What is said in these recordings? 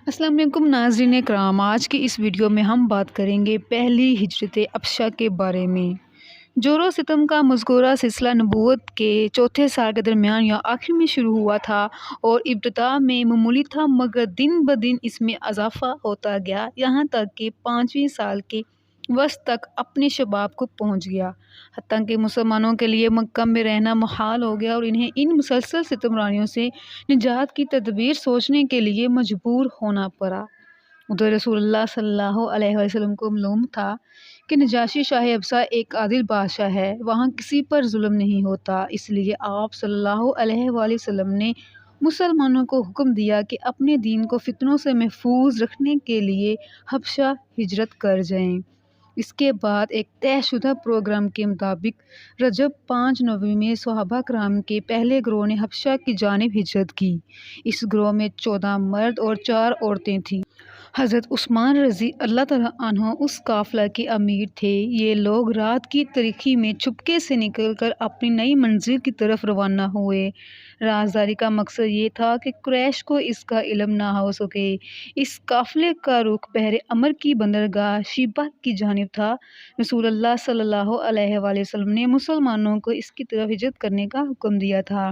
السلام علیکم ناظرین کرام، آج کی اس ویڈیو میں ہم بات کریں گے پہلی ہجرت ابشہ کے بارے میں۔ جور و ستم کا مذکورہ سلسلہ نبوت کے چوتھے سال کے درمیان یا آخر میں شروع ہوا تھا اور ابتدا میں معمولی تھا، مگر دن بدن اس میں اضافہ ہوتا گیا، یہاں تک کہ 5ویں سال کے وسط تک اپنے شباب کو پہنچ گیا، حتیٰ کہ مسلمانوں کے لیے مکہ میں رہنا محال ہو گیا اور انہیں ان مسلسل ستمراریوں سے نجات کی تدبیر سوچنے کے لیے مجبور ہونا پڑا۔ ادھر رسول اللہ صلی اللہ علیہ وسلم کو معلوم تھا کہ نجاشی شاہ ابشہ ایک عادل بادشاہ ہے، وہاں کسی پر ظلم نہیں ہوتا، اس لیے آپ صلی اللہ علیہ وآلہ وسلم نے مسلمانوں کو حکم دیا کہ اپنے دین کو فتنوں سے محفوظ رکھنے کے لیے حبشہ ہجرت کر جائیں۔ اس کے بعد ایک طے شدہ پروگرام کے مطابق رجب 5 نومبر میں صحابہ کرام کے پہلے گروہ نے حبشہ کی جانب ہجرت کی۔ اس گروہ میں 14 مرد اور 4 عورتیں تھیں۔ حضرت عثمان رضی اللہ تعالیٰ عنہ اس قافلہ کے امیر تھے۔ یہ لوگ رات کی تاریکی میں چپکے سے نکل کر اپنی نئی منزل کی طرف روانہ ہوئے۔ رازداری کا مقصد یہ تھا کہ قریش کو اس کا علم نہ ہو سکے۔ اس قافلے کا رخ بحر احمر کی بندرگاہ شیبہ کی جانب تھا۔ رسول اللہ صلی اللہ علیہ وآلہ وسلم نے مسلمانوں کو اس کی طرف ہجرت کرنے کا حکم دیا تھا،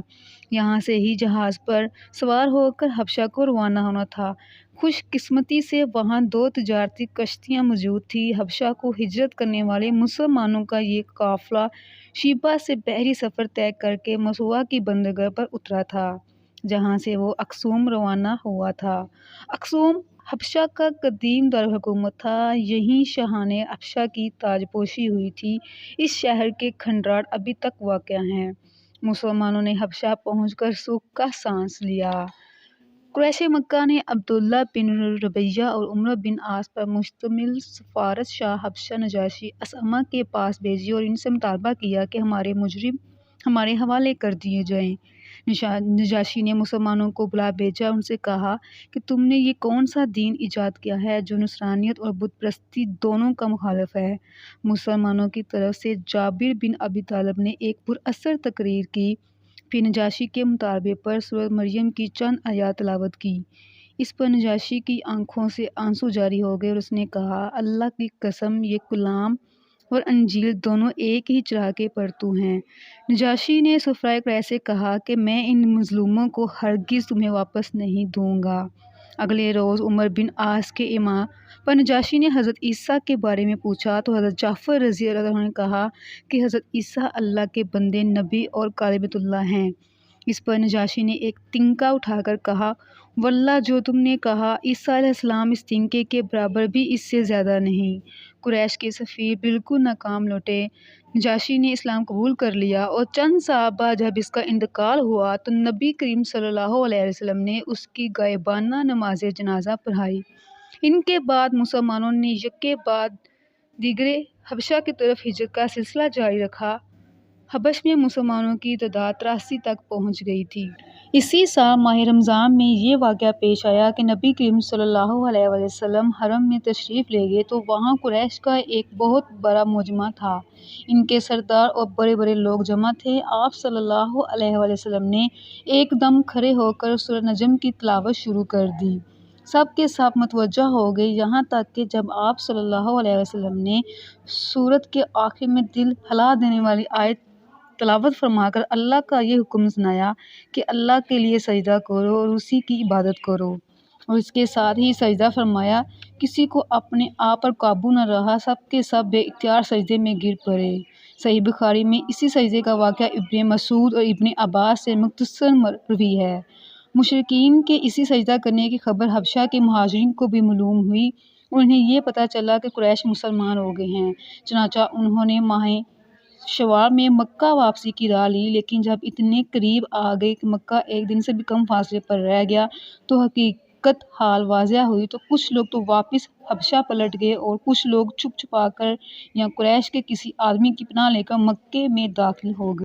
یہاں سے ہی جہاز پر سوار ہو کر حبشہ کو روانہ ہونا تھا۔ خوش قسمتی سے وہاں 2 تجارتی کشتیاں موجود تھیں۔ حبشہ کو ہجرت کرنے والے مسلمانوں کا یہ قافلہ شیبہ سے بحری سفر طے کر کے مسوا کی بندرگاہ پر اترا تھا، جہاں سے وہ اکسوم روانہ ہوا تھا۔ اکسوم حبشہ کا قدیم دارالحکومت تھا، یہیں شاہان حبشہ کی تاج پوشی ہوئی تھی۔ اس شہر کے کھنڈرات ابھی تک واقع ہیں۔ مسلمانوں نے حبشہ پہنچ کر سکھ کا سانس لیا۔ قریش مکہ نے عبداللہ بن ربیعہ اور عمرو بن عاص پر مشتمل سفارت شاہ حبشہ نجاشی اصمہ کے پاس بھیجی اور ان سے مطالبہ کیا کہ ہمارے مجرم ہمارے حوالے کر دیے جائیں۔ نجاشی نے مسلمانوں کو بلا بھیجا، ان سے کہا کہ تم نے یہ کون سا دین ایجاد کیا ہے جو نصرانیت اور بت پرستی دونوں کا مخالف ہے؟ مسلمانوں کی طرف سے جابر بن ابی طالب نے ایک پراثر تقریر کی، پھر نجاشی کے مطالبے پر سورۃ مریم کی چند آیات تلاوت کی۔ اس پر نجاشی کی آنکھوں سے آنسو جاری ہو گئے اور اس نے کہا، اللہ کی قسم، یہ کلام اور انجیل دونوں ایک ہی چراغ کے پرتو ہیں۔ نجاشی نے سفراء قریش سے کہا کہ میں ان مظلوموں کو ہرگز تمہیں واپس نہیں دوں گا۔ اگلے روز عمر بن عاص کے ایما پر نجاشی نے حضرت عیسیٰ کے بارے میں پوچھا تو حضرت جعفر رضی اللہ عنہ نے کہا کہ حضرت عیسیٰ اللہ کے بندے، نبی اور کلمۃ اللہ ہیں۔ اس پر نجاشی نے ایک تنکا اٹھا کر کہا، واللہ جو تم نے کہا، عیسیٰ علیہ السلام اس تنکے کے برابر بھی اس سے زیادہ نہیں۔ قریش کے سفیر بالکل ناکام لوٹے۔ نجاشی نے اسلام قبول کر لیا اور چند سال بعد جب اس کا انتقال ہوا تو نبی کریم صلی اللہ علیہ وسلم نے اس کی غائبانہ نماز جنازہ پڑھائی۔ ان کے بعد مسلمانوں نے یکے بعد دیگرے حبشہ کی طرف ہجرت کا سلسلہ جاری رکھا۔ حبش میں مسلمانوں کی تعداد 83 تک پہنچ گئی تھی۔ اسی سال ماہ رمضان میں یہ واقعہ پیش آیا کہ نبی کریم صلی اللہ علیہ وآلہ وسلم حرم میں تشریف لے گئے تو وہاں قریش کا ایک بہت بڑا مجمع تھا۔ ان کے سردار اور بڑے بڑے لوگ جمع تھے۔ آپ صلی اللہ علیہ وآلہ وسلم نے ایک دم کھڑے ہو کر سورۃ نجم کی تلاوت شروع کر دی۔ سب کے سب متوجہ ہو گئے، یہاں تک کہ جب آپ صلی اللہ علیہ وسلم نے سورت کے آخر میں دل ہلا دینے والی آیت تلاوت فرما کر اللہ کا یہ حکم سنایا کہ اللہ کے لیے سجدہ کرو اور اسی کی عبادت کرو، اور اس کے ساتھ ہی سجدہ فرمایا، کسی کو اپنے آپ پر قابو نہ رہا، سب کے سب بے اختیار سجدے میں گر پڑے۔ صحیح بخاری میں اسی سجدے کا واقعہ ابن مسعود اور ابن عباس سے مختصر مروی ہے۔ مشرکین کے اسی سجدہ کرنے کی خبر حبشہ کے مہاجرین کو بھی معلوم ہوئی اور انہیں یہ پتہ چلا کہ قریش مسلمان ہو گئے ہیں، چنانچہ انہوں نے ماہ شوال میں مکہ واپسی کی راہ لی، لیکن جب اتنے قریب آ گئے کہ مکہ ایک دن سے بھی کم فاصلے پر رہ گیا تو حقیقت حال واضح ہوئی، تو کچھ لوگ تو واپس حبشہ پلٹ گئے اور کچھ لوگ چھپ چھپا کر یا قریش کے کسی آدمی کی پناہ لے کر مکے میں داخل ہو گئے۔